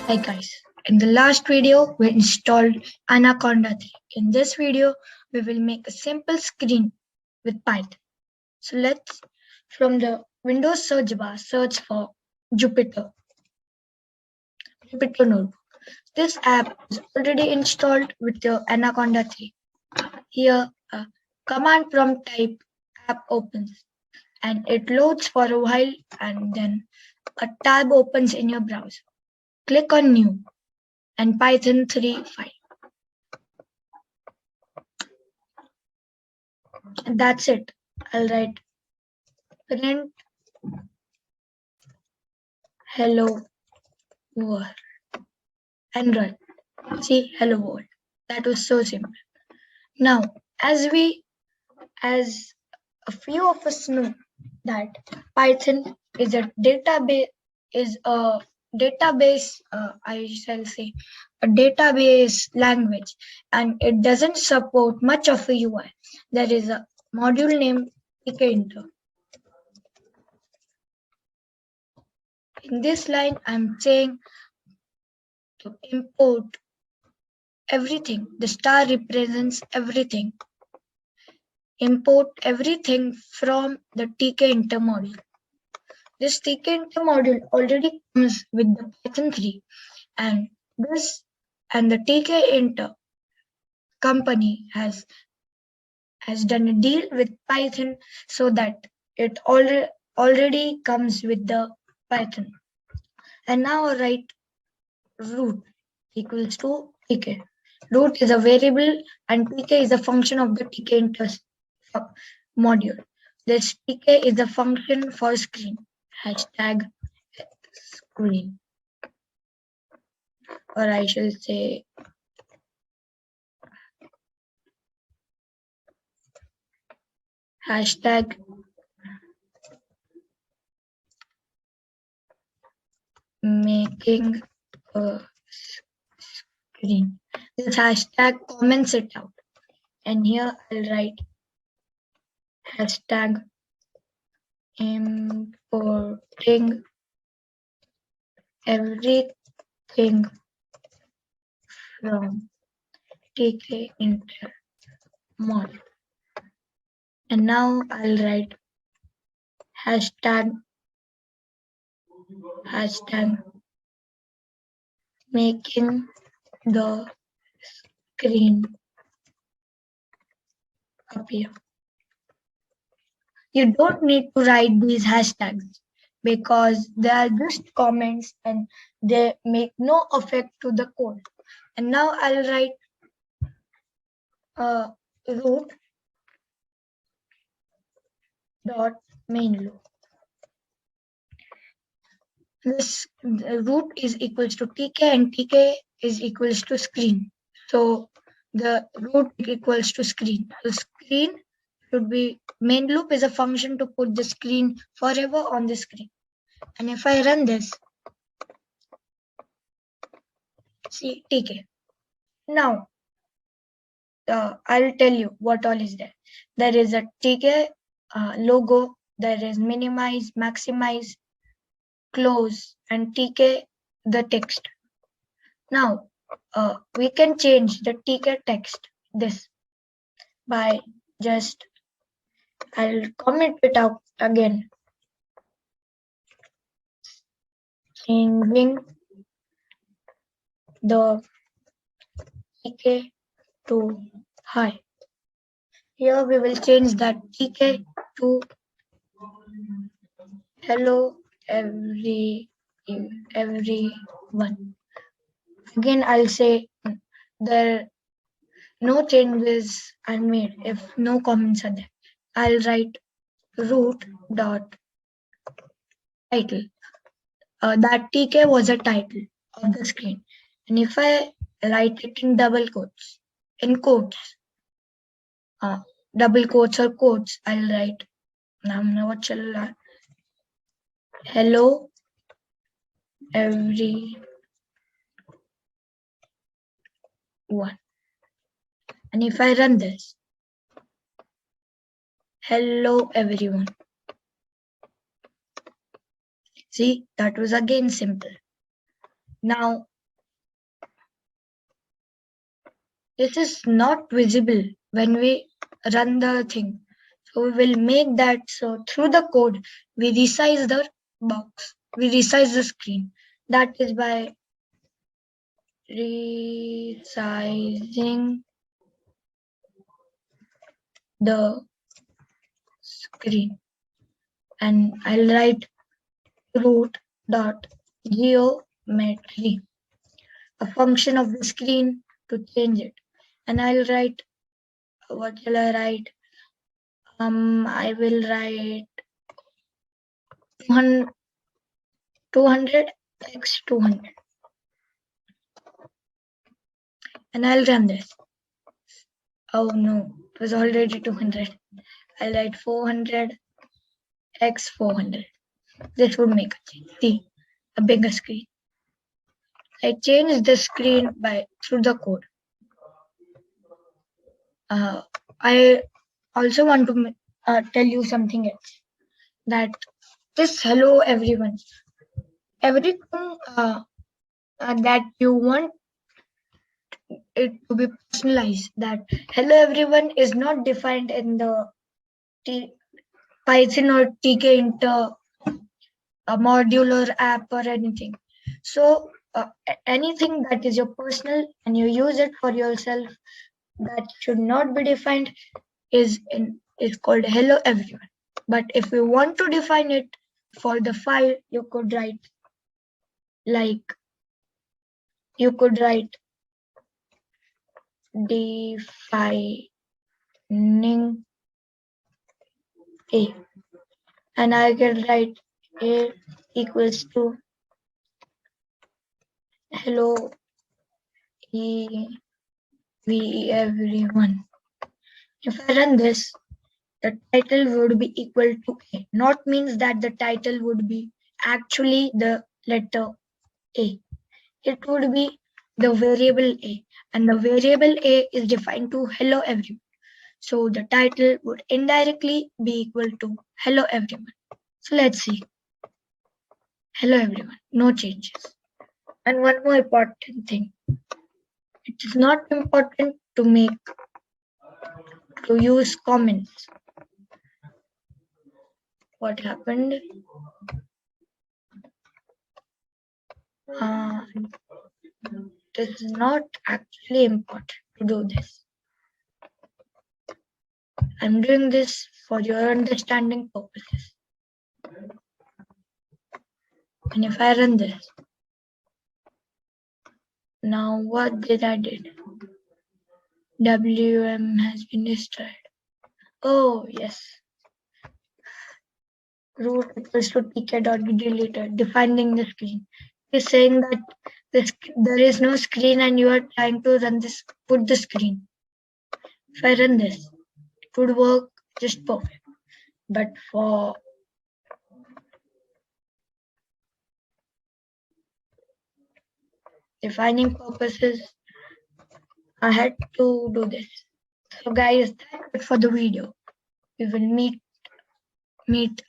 Hi guys, in the last video we installed Anaconda 3. In this video we will make a simple screen with Python. So let's from the Windows search bar search for Jupyter Notebook. This app is already installed with your Anaconda 3. Here a command prompt type app opens and it loads for a while and then a tab opens in your browser. Click on new and Python 3 file. And that's it. I'll write print hello world and run. See hello world. That was so simple. Now, as a few of us know that Python is a database I shall say a database language, and it doesn't support much of a UI. There is a module named pkinter. In this line, I'm saying to import everything. The star represents everything. Import everything from the tkinter module. This tkinter module already comes with the Python 3, and the tkinter company has done a deal with Python so that it already comes with the Python. And now I write root equals to tk. Root is a variable and tk is a function of the tkinter module. This tk is a function for screen. Hashtag screen. Or I shall say hashtag making a screen. This hashtag comments it out. And here I'll write hashtag importing everything from tkinter module. And now I'll write hashtag making the screen appear. You don't need to write these hashtags because they are just comments and they make no effect to the code. And now I'll write root dot main loop. This root is equals to tk and tk is equals to screen. So the root equals to screen. The screen should be main loop is a function to put the screen forever on the screen. And if I run this, see tk. Now I'll tell you what all is there. There is a tk logo. There is minimize, maximize, close, and tk the text. Now we can change the tk text this by just I'll comment it out again. Changing the tk to high. Here we will change that tk to hello everyone. Again, I'll say there no changes are made if no comments are there. I'll write root dot title. That tk was a title of the screen, and if I write it in double quotes, double quotes or quotes, I'll write now what shall I? Hello everyone. And if I run this, hello everyone. See, that was again simple. Now This is not visible when we run the thing. So we will make that. So through the code, we resize the box. We resize the screen. That is by resizing the screen. And I'll write root dot geometry, a function of the screen to change it. And I'll write, what shall I write? I will write 200 x 200. And I'll run this. Oh no, it was already 200. I'll write 400 x 400. This would make a change. See, a bigger screen. I changed the screen through the code. I also want to tell you something else. That this hello everyone, everything that you want it to be personalized. That hello everyone is not defined in the Python or TK inter a module or app or anything. So anything that is your personal and you use it for yourself that should not be defined is called hello everyone. But if you want to define it for the file, you could write defining a, and I can write a equals to hello everyone. If I run this, the title would be equal to A. Not means that the title would be actually the letter A. It would be the variable A, and the variable A is defined to hello everyone. So the title would indirectly be equal to hello everyone. So let's see. Hello everyone, no changes. And one more important thing. It is not important to use comments. What happened? This is not actually important to do this. I'm doing this for your understanding purposes. And if I run this, now what did I did? WM has been destroyed. Oh yes. Root equals to tk dot be deleted, defining the screen. It's saying that there is no screen and you are trying to run this, put the screen. If I run this, it would work just perfect. But for defining purposes, I had to do this. So guys, that's it for the video. We will meet